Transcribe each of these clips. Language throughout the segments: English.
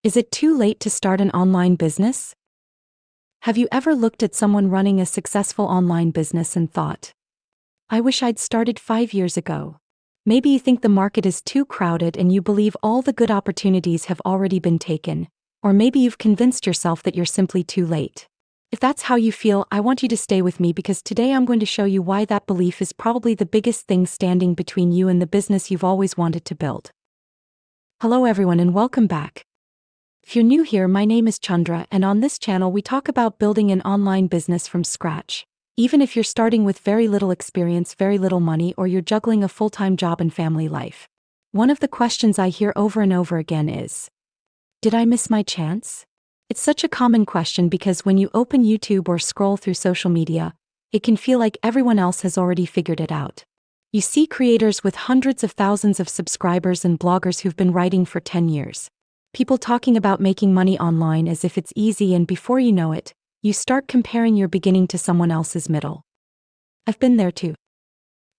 Is it too late to start an online business? Have you ever looked at someone running a successful online business and thought, I wish I'd started 5 years ago? Maybe you think the market is too crowded and you believe all the good opportunities have already been taken, or maybe you've convinced yourself that you're simply too late. If that's how you feel, I want you to stay with me because today I'm going to show you why that belief is probably the biggest thing standing between you and the business you've always wanted to build. Hello everyone and welcome back. If you're new here, my name is Chandra, and on this channel we talk about building an online business from scratch. Even if you're starting with very little experience, very little money, or you're juggling a full-time job and family life. One of the questions I hear over and over again is, did I miss my chance? It's such a common question because when you open YouTube or scroll through social media, it can feel like everyone else has already figured it out. You see creators with hundreds of thousands of subscribers and bloggers who've been writing for 10 years. People talking about making money online as if it's easy, and before you know it, you start comparing your beginning to someone else's middle. I've been there too.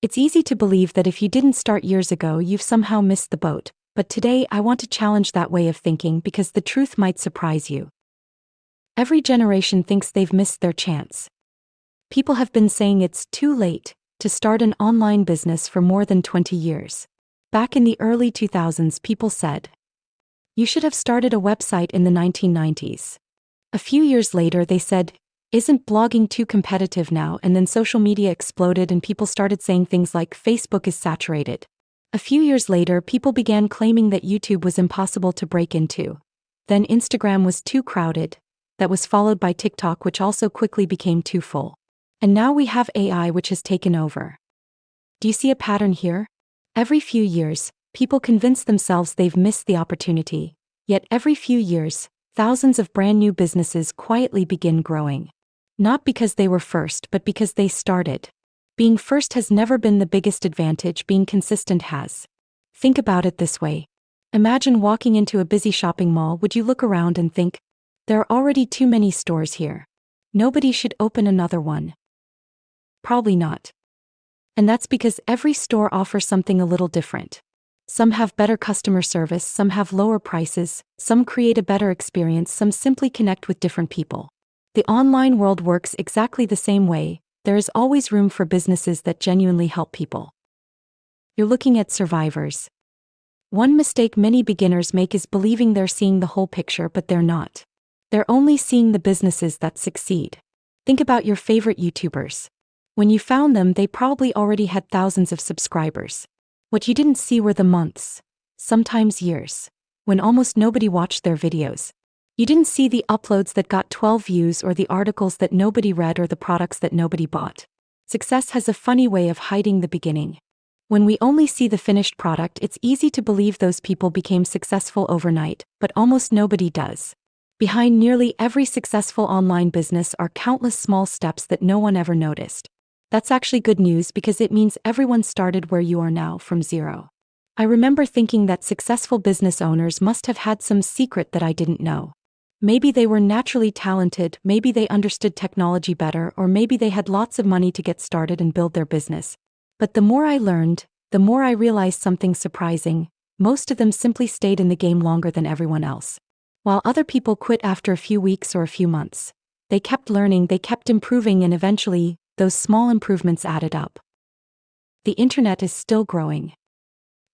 It's easy to believe that if you didn't start years ago, you've somehow missed the boat, but today I want to challenge that way of thinking because the truth might surprise you. Every generation thinks they've missed their chance. People have been saying it's too late to start an online business for more than 20 years. Back in the early 2000s, people said, you should have started a website in the 1990s. A few years later, they said, isn't blogging too competitive now? And then social media exploded and people started saying things like Facebook is saturated. A few years later, people began claiming that YouTube was impossible to break into. Then Instagram was too crowded. That was followed by TikTok, which also quickly became too full. And now we have AI, which has taken over. Do you see a pattern here? Every few years, people convince themselves they've missed the opportunity. Yet every few years, thousands of brand new businesses quietly begin growing. Not because they were first, but because they started. Being first has never been the biggest advantage, being consistent has. Think about it this way. Imagine walking into a busy shopping mall. Would you look around and think, there are already too many stores here. Nobody should open another one? Probably not. And that's because every store offers something a little different. Some have better customer service, some have lower prices, some create a better experience, some simply connect with different people. The online world works exactly the same way. There is always room for businesses that genuinely help people. You're looking at survivors. One mistake many beginners make is believing they're seeing the whole picture, but they're not. They're only seeing the businesses that succeed. Think about your favorite YouTubers. When you found them, they probably already had thousands of subscribers. What you didn't see were the months, sometimes years, when almost nobody watched their videos. You didn't see the uploads that got 12 views, or the articles that nobody read, or the products that nobody bought. Success has a funny way of hiding the beginning. When we only see the finished product, it's easy to believe those people became successful overnight, but almost nobody does. Behind nearly every successful online business are countless small steps that no one ever noticed. That's actually good news because it means everyone started where you are now, from zero. I remember thinking that successful business owners must have had some secret that I didn't know. Maybe they were naturally talented, maybe they understood technology better, or maybe they had lots of money to get started and build their business. But the more I learned, the more I realized something surprising. Most of them simply stayed in the game longer than everyone else. While other people quit after a few weeks or a few months, they kept learning, they kept improving, and eventually, those small improvements added up. The internet is still growing.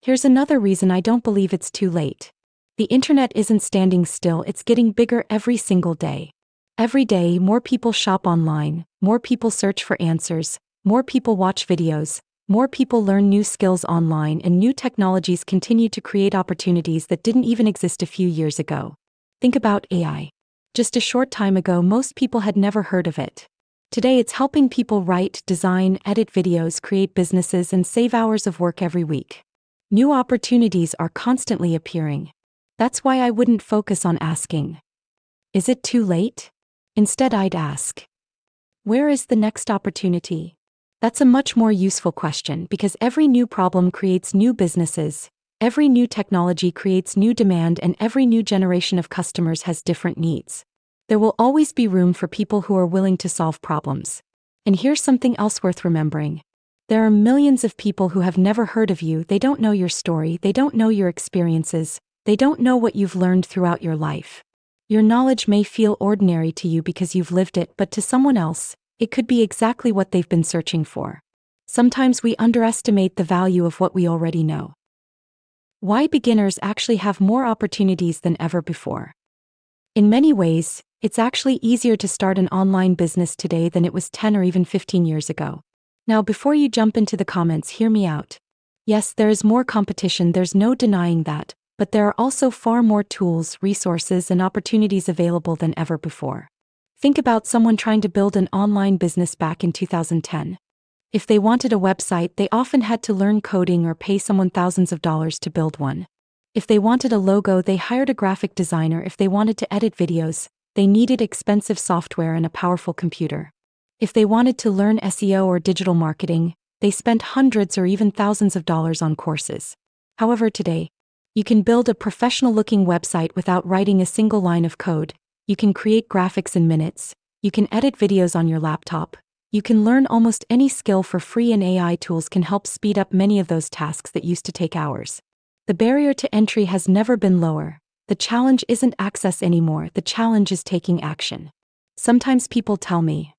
Here's another reason I don't believe it's too late. The internet isn't standing still, it's getting bigger every single day. Every day, more people shop online, more people search for answers, more people watch videos, more people learn new skills online, and new technologies continue to create opportunities that didn't even exist a few years ago. Think about AI. Just a short time ago, most people had never heard of it. Today it's helping people write, design, edit videos, create businesses, and save hours of work every week. New opportunities are constantly appearing. That's why I wouldn't focus on asking, is it too late? Instead, I'd ask, where is the next opportunity? That's a much more useful question because every new problem creates new businesses. Every new technology creates new demand, and every new generation of customers has different needs. There will always be room for people who are willing to solve problems. And here's something else worth remembering. There are millions of people who have never heard of you, they don't know your story, they don't know your experiences, They don't know what you've learned throughout your life. Your knowledge may feel ordinary to you because you've lived it, but to someone else, it could be exactly what they've been searching for. Sometimes we underestimate the value of what we already know. Why beginners actually have more opportunities than ever before. In many ways, it's actually easier to start an online business today than it was 10 or even 15 years ago. Now, before you jump into the comments, hear me out. Yes, there is more competition, there's no denying that, but there are also far more tools, resources, and opportunities available than ever before. Think about someone trying to build an online business back in 2010. If they wanted a website, they often had to learn coding or pay someone thousands of dollars to build one. If they wanted a logo, they hired a graphic designer. If they wanted to edit videos, they needed expensive software and a powerful computer. If they wanted to learn SEO or digital marketing, they spent hundreds or even thousands of dollars on courses. However, today, you can build a professional-looking website without writing a single line of code. You can create graphics in minutes. You can edit videos on your laptop. You can learn almost any skill for free, and AI tools can help speed up many of those tasks that used to take hours. The barrier to entry has never been lower. The challenge isn't access anymore, the challenge is taking action. Sometimes people tell me,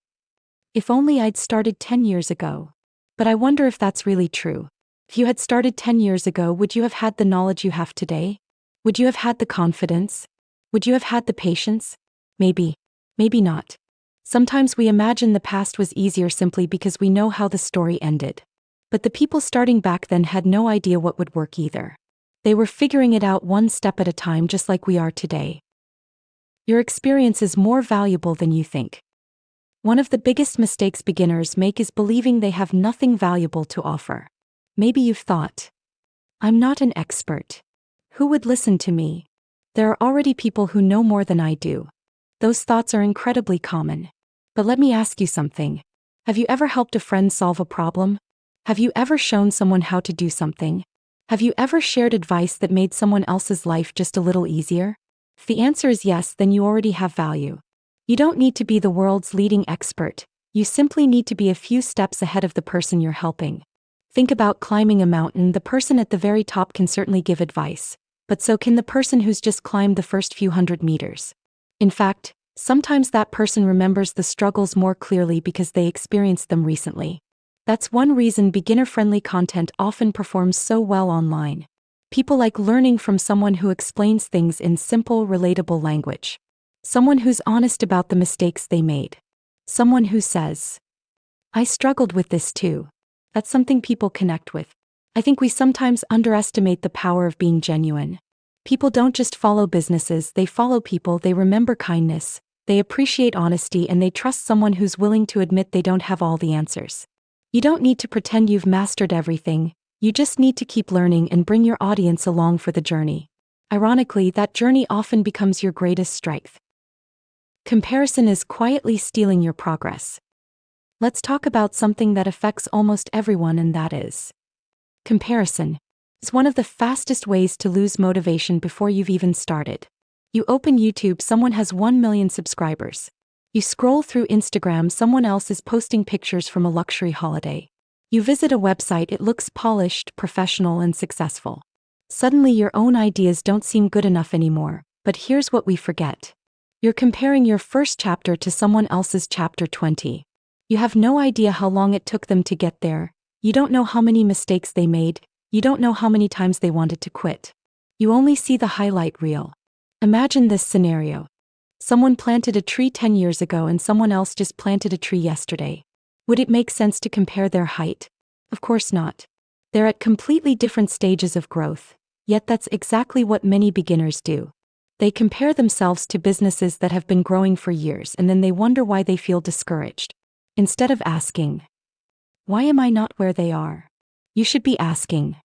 if only I'd started 10 years ago. But I wonder if that's really true. If you had started 10 years ago, would you have had the knowledge you have today? Would you have had the confidence? Would you have had the patience? Maybe. Maybe not. Sometimes we imagine the past was easier simply because we know how the story ended. But the people starting back then had no idea what would work either. They were figuring it out one step at a time, just like we are today. Your experience is more valuable than you think. One of the biggest mistakes beginners make is believing they have nothing valuable to offer. Maybe you've thought, I'm not an expert. Who would listen to me? There are already people who know more than I do. Those thoughts are incredibly common. But let me ask you something. Have you ever helped a friend solve a problem? Have you ever shown someone how to do something? Have you ever shared advice that made someone else's life just a little easier? If the answer is yes, then you already have value. You don't need to be the world's leading expert. You simply need to be a few steps ahead of the person you're helping. Think about climbing a mountain. The person at the very top can certainly give advice, but so can the person who's just climbed the first few hundred meters. In fact, sometimes that person remembers the struggles more clearly because they experienced them recently. That's one reason beginner-friendly content often performs so well online. People like learning from someone who explains things in simple, relatable language. Someone who's honest about the mistakes they made. Someone who says, I struggled with this too. That's something people connect with. I think we sometimes underestimate the power of being genuine. People don't just follow businesses, they follow people. They remember kindness, they appreciate honesty, and they trust someone who's willing to admit they don't have all the answers. You don't need to pretend you've mastered everything. You just need to keep learning and bring your audience along for the journey. Ironically, that journey often becomes your greatest strength. Comparison is quietly stealing your progress. Let's talk about something that affects almost everyone, and that is comparison. It's one of the fastest ways to lose motivation before you've even started. You open YouTube, someone has 1 million subscribers. You scroll through Instagram, someone else is posting pictures from a luxury holiday. You visit a website, it looks polished, professional, and successful. Suddenly your own ideas don't seem good enough anymore, but here's what we forget. You're comparing your first chapter to someone else's chapter 20. You have no idea how long it took them to get there. You don't know how many mistakes they made. You don't know how many times they wanted to quit. You only see the highlight reel. Imagine this scenario. Someone planted a tree 10 years ago and someone else just planted a tree yesterday. Would it make sense to compare their height? Of course not. They're at completely different stages of growth, yet that's exactly what many beginners do. They compare themselves to businesses that have been growing for years, and then they wonder why they feel discouraged. Instead of asking, why am I not where they are? You should be asking,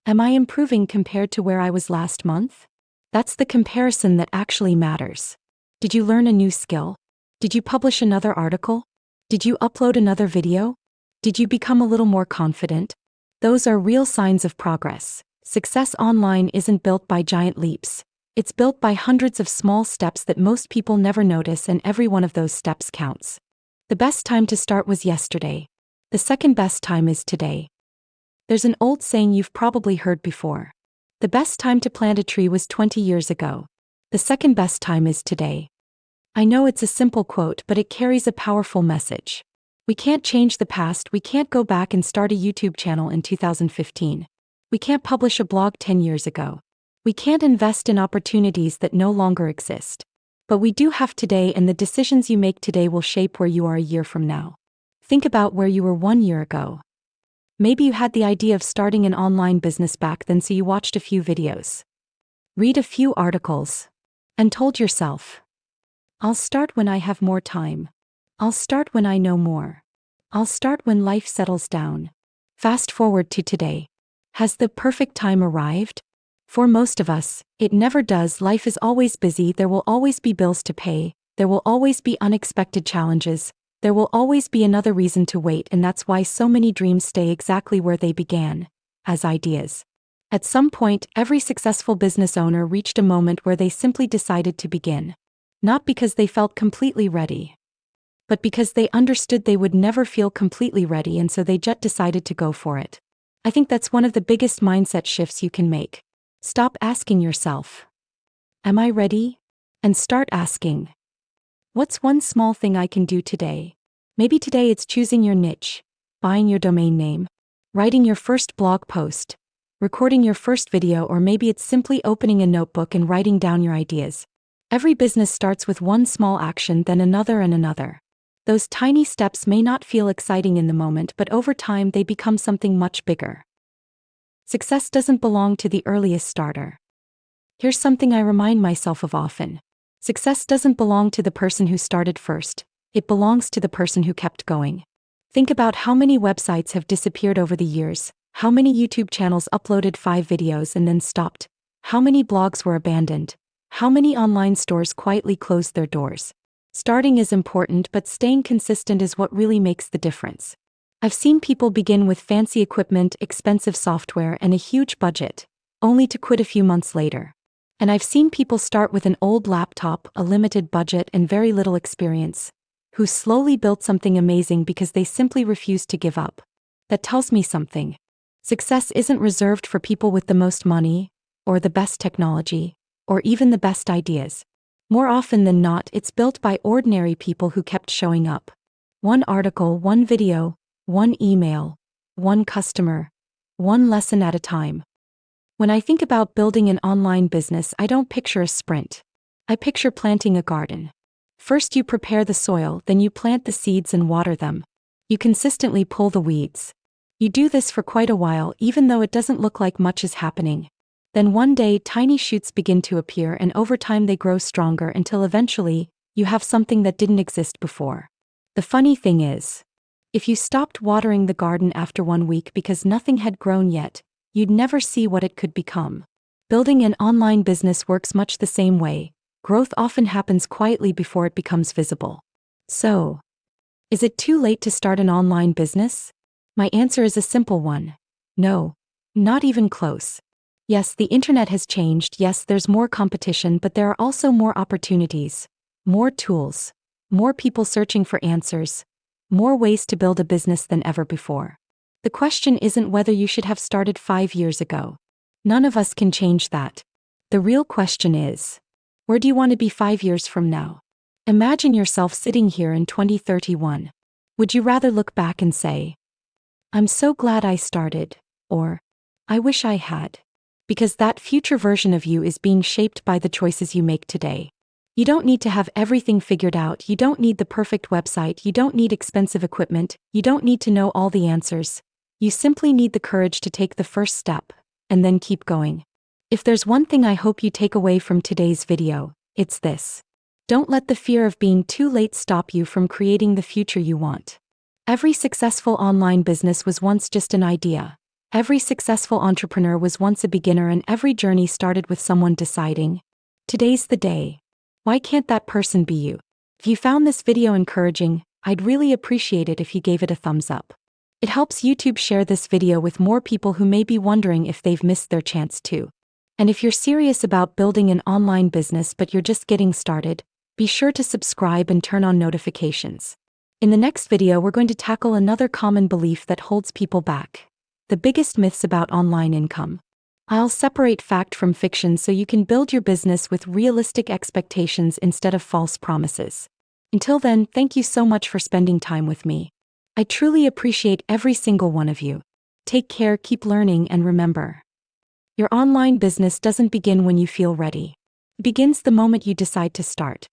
am I improving compared to where I was last month? That's the comparison that actually matters. Did you learn a new skill? Did you publish another article? Did you upload another video? Did you become a little more confident? Those are real signs of progress. Success online isn't built by giant leaps. It's built by hundreds of small steps that most people never notice, and every one of those steps counts. The best time to start was yesterday. The second best time is today. There's an old saying you've probably heard before. The best time to plant a tree was 20 years ago. The second best time is today. I know it's a simple quote, but it carries a powerful message. We can't change the past. We can't go back and start a YouTube channel in 2015. We can't publish a blog 10 years ago. We can't invest in opportunities that no longer exist. But we do have today, and the decisions you make today will shape where you are a year from now. Think about where you were 1 year ago. Maybe you had the idea of starting an online business back then, so you watched a few videos, read a few articles, and told yourself, I'll start when I have more time. I'll start when I know more. I'll start when life settles down. Fast forward to today. Has the perfect time arrived? For most of us, it never does. Life is always busy. There will always be bills to pay. There will always be unexpected challenges. There will always be another reason to wait, and that's why so many dreams stay exactly where they began, as ideas. At some point, every successful business owner reached a moment where they simply decided to begin. Not because they felt completely ready, but because they understood they would never feel completely ready, and so they just decided to go for it. I think that's one of the biggest mindset shifts you can make. Stop asking yourself, am I ready? And start asking, what's one small thing I can do today? Maybe today it's choosing your niche, buying your domain name, writing your first blog post, recording your first video, or maybe it's simply opening a notebook and writing down your ideas. Every business starts with one small action, then another and another. Those tiny steps may not feel exciting in the moment, but over time they become something much bigger. Success doesn't belong to the earliest starter. Here's something I remind myself of often. Success doesn't belong to the person who started first. It belongs to the person who kept going. Think about how many websites have disappeared over the years, how many YouTube channels uploaded 5 videos and then stopped, how many blogs were abandoned, how many online stores quietly closed their doors. Starting is important, but staying consistent is what really makes the difference. I've seen people begin with fancy equipment, expensive software, and a huge budget, only to quit a few months later. And I've seen people start with an old laptop, a limited budget, and very little experience, who slowly built something amazing because they simply refused to give up. That tells me something. Success isn't reserved for people with the most money, or the best technology, or even the best ideas. More often than not, it's built by ordinary people who kept showing up. One article, one video, one email, one customer, one lesson at a time. When I think about building an online business, I don't picture a sprint. I picture planting a garden. First you prepare the soil, then you plant the seeds and water them. You consistently pull the weeds. You do this for quite a while, even though it doesn't look like much is happening. Then one day, tiny shoots begin to appear, and over time they grow stronger until eventually, you have something that didn't exist before. The funny thing is, if you stopped watering the garden after 1 week because nothing had grown yet, you'd never see what it could become. Building an online business works much the same way. Growth often happens quietly before it becomes visible. So, is it too late to start an online business? My answer is a simple one. No, not even close. Yes, the internet has changed. Yes, there's more competition, but there are also more opportunities, more tools, more people searching for answers, more ways to build a business than ever before. The question isn't whether you should have started 5 years ago. None of us can change that. The real question is, where do you want to be 5 years from now? Imagine yourself sitting here in 2031. Would you rather look back and say, I'm so glad I started, or, I wish I had? Because that future version of you is being shaped by the choices you make today. You don't need to have everything figured out. You don't need the perfect website. You don't need expensive equipment. You don't need to know all the answers. You simply need the courage to take the first step, and then keep going. If there's one thing I hope you take away from today's video, it's this. Don't let the fear of being too late stop you from creating the future you want. Every successful online business was once just an idea. Every successful entrepreneur was once a beginner, and every journey started with someone deciding, today's the day. Why can't that person be you? If you found this video encouraging, I'd really appreciate it if you gave it a thumbs up. It helps YouTube share this video with more people who may be wondering if they've missed their chance too. And if you're serious about building an online business but you're just getting started, be sure to subscribe and turn on notifications. In the next video, we're going to tackle another common belief that holds people back. The biggest myths about online income. I'll separate fact from fiction so you can build your business with realistic expectations instead of false promises. Until then, thank you so much for spending time with me. I truly appreciate every single one of you. Take care, keep learning, and remember, your online business doesn't begin when you feel ready. It begins the moment you decide to start.